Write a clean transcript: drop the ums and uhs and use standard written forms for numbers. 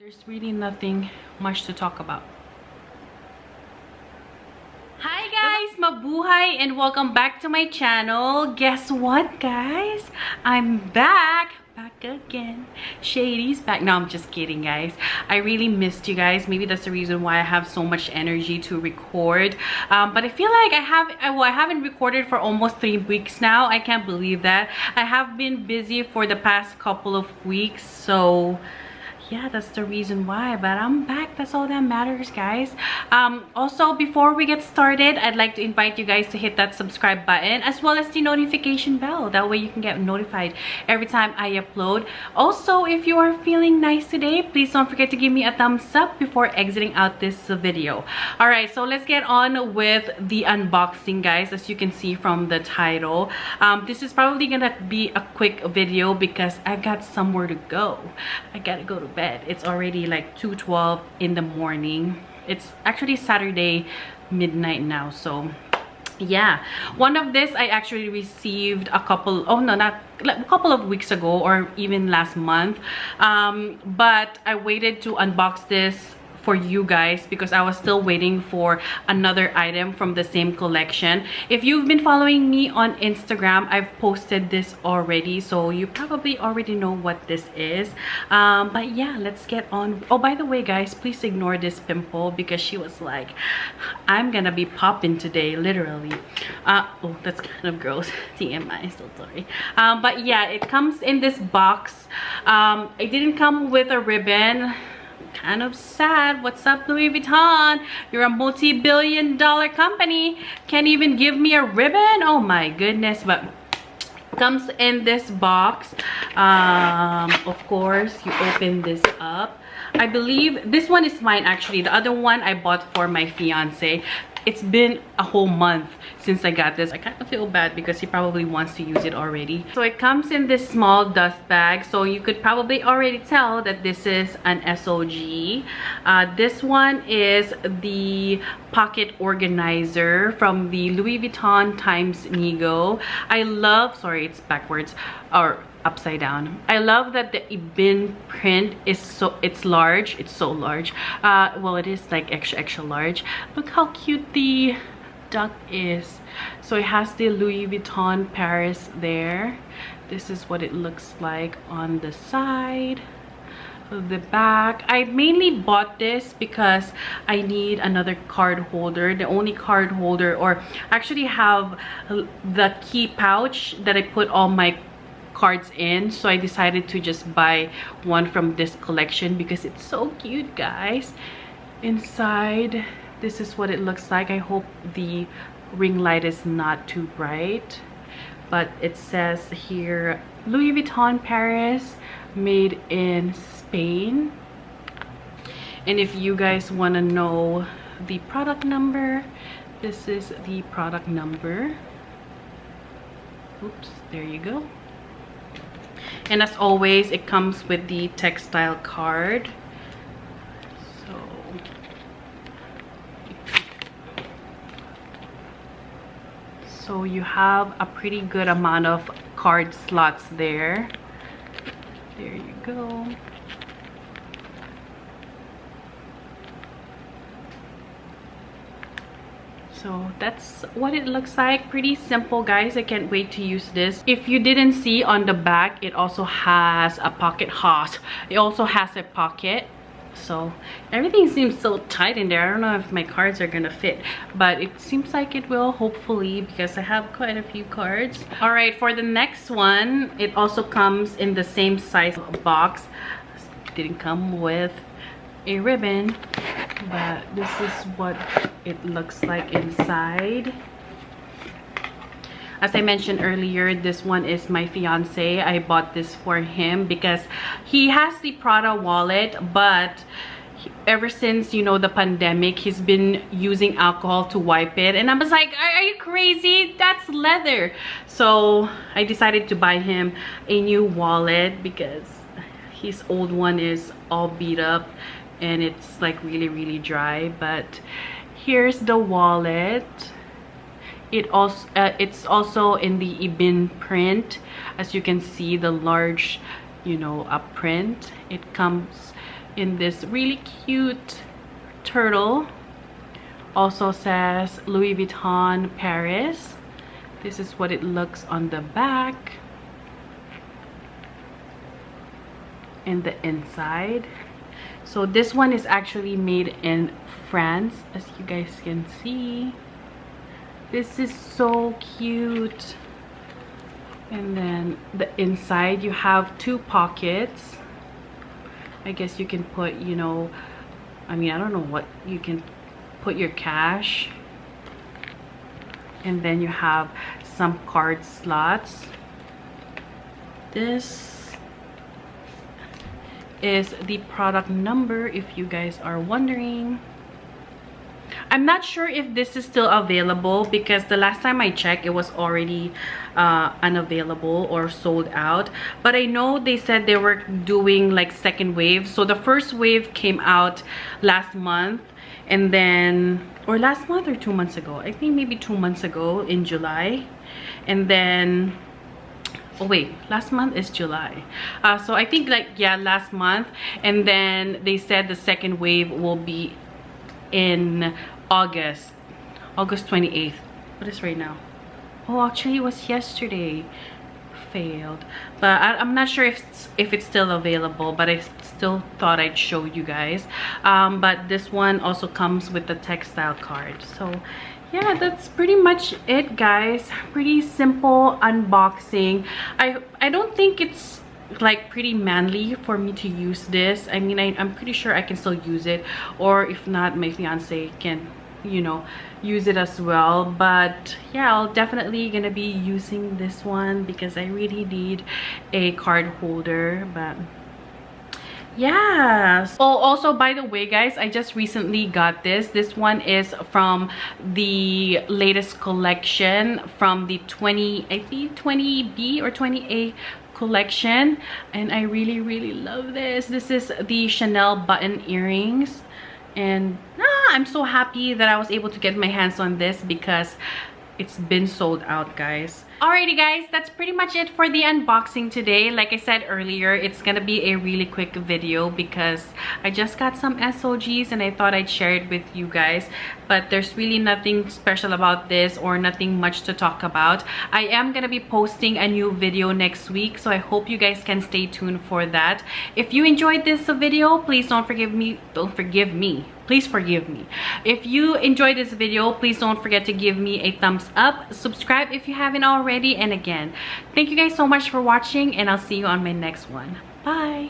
There's really nothing much to talk about. Hi guys, mabuhay and welcome back to my channel. Guess what guys? I'm back again. Shady's back. No, I'm just kidding guys. I really missed you guys. Maybe that's the reason why I have so much energy to record. But I feel like I haven't recorded for almost 3 weeks now. I can't believe that. I have been busy for the past couple of weeks, so yeah, that's the reason why, but I'm back. That's all that matters guys. Also, before we get started, I'd like to invite you guys to hit that subscribe button as well as the notification bell. That way you can get notified every time I upload. Also, if you are feeling nice today, please don't forget to give me a thumbs up before exiting out this video. All right, so let's get on with the unboxing guys. As you can see from the title, this is probably gonna be a quick video because I've got somewhere to go. I gotta go to bed. It's already like 2:12 in the morning. It's actually Saturday midnight now, so yeah. One of this I actually received a couple of weeks ago or even last month, but I waited to unbox this for you guys because I was still waiting for another item from the same collection. If you've been following me on Instagram, I've posted this already, so you probably already know what this is. But yeah, let's get on. Oh, by the way guys, please ignore this pimple because she was like, I'm gonna be popping today, literally. Oh, that's kind of gross. TMI, so sorry. But yeah, it comes in this box. It didn't come with a ribbon. Kind of sad. What's up, Louis Vuitton? You're a multi-billion-dollar company, can't even give me a ribbon? Oh my goodness. But comes in this box. Of course, you open this up. I believe this one is mine actually. The other one I bought for my fiance. It's been a whole month since I got this. I kind of feel bad because he probably wants to use it already. So it comes in this small dust bag, so you could probably already tell that this is an SLG. This one is the pocket organizer from the Louis Vuitton times Nigo. I love, sorry, it's backwards or upside down. I love that the ibin print is it's large. It's so large. Well, it is like extra large. Look how cute the duck is. So it has the Louis Vuitton Paris there. This is what it looks like on the side of the back. I mainly bought this because I need another card holder. The only card holder, or actually have the key pouch that I put all my cards in, so I decided to just buy one from this collection because it's so cute guys. Inside, this is what it looks like. I hope the ring light is not too bright, but it says here Louis Vuitton Paris, made in Spain. And if you guys want to know the product number, this is the product number. Oops, there you go. And as always, it comes with the textile card. So you have a pretty good amount of card slots there. There you go. So that's what it looks like. Pretty simple guys. I can't wait to use this. If you didn't see on the back, it also has a pocket hose. It also has a pocket. So everything seems so tight in there. I don't know if my cards are gonna fit, but it seems like it will, hopefully, because I have quite a few cards. All right, for the next one, it also comes in the same size box. It didn't come with a ribbon, but this is what it looks like inside. As I mentioned earlier, this one is my fiance. I bought this for him because he has the Prada wallet, but ever since, you know, the pandemic, he's been using alcohol to wipe it, and I was like, are you crazy? That's leather. So I decided to buy him a new wallet because his old one is all beat up and it's like really dry. But here's the wallet. It's also in the ibin print. As you can see, the large, you know, print. It comes in this really cute turtle. Also says Louis Vuitton Paris. This is what it looks on the back and the inside. So this one is actually made in France, as you guys can see. This is so cute. And then the inside, you have 2 pockets. I guess you can put, you know, I mean, I don't know what you can put your cash. And then you have some card slots. This is the product number, if you guys are wondering. I'm not sure if this is still available, because the last time I checked it was already unavailable or sold out. But I know they said they were doing like second wave. So the first wave came out last month, and then, or last month or 2 months ago, I think maybe 2 months ago in July. And then, oh wait, last month is July. So I think like, yeah, last month. And then they said the second wave will be in August 28th. What is right now? Oh, actually it was yesterday. Failed. But I'm not sure if it's still available, but I still thought I'd show you guys. But this one also comes with the textile card. So yeah, that's pretty much it, guys. Pretty simple unboxing. I don't think it's like pretty manly for me to use this. I mean, I'm pretty sure I can still use it, or if not, my fiance can, you know, use it as well. But yeah, I'll definitely gonna be using this one because I really need a card holder. But yeah. Oh, also, by the way, guys, I just recently got this one is from the latest collection from the 20B or 20A collection, and I really love this. This is the Chanel button earrings, and I'm so happy that I was able to get my hands on this because it's been sold out, guys. Alrighty, guys, that's pretty much it for the unboxing today. Like I said earlier, it's gonna be a really quick video because I just got some SLGs and I thought I'd share it with you guys. But there's really nothing special about this or nothing much to talk about. I am gonna be posting a new video next week, so I hope you guys can stay tuned for that. If you enjoyed this video, please please forgive me. If you enjoyed this video, please don't forget to give me a thumbs up. Subscribe if you haven't already. And again, thank you guys so much for watching, and I'll see you on my next one. Bye.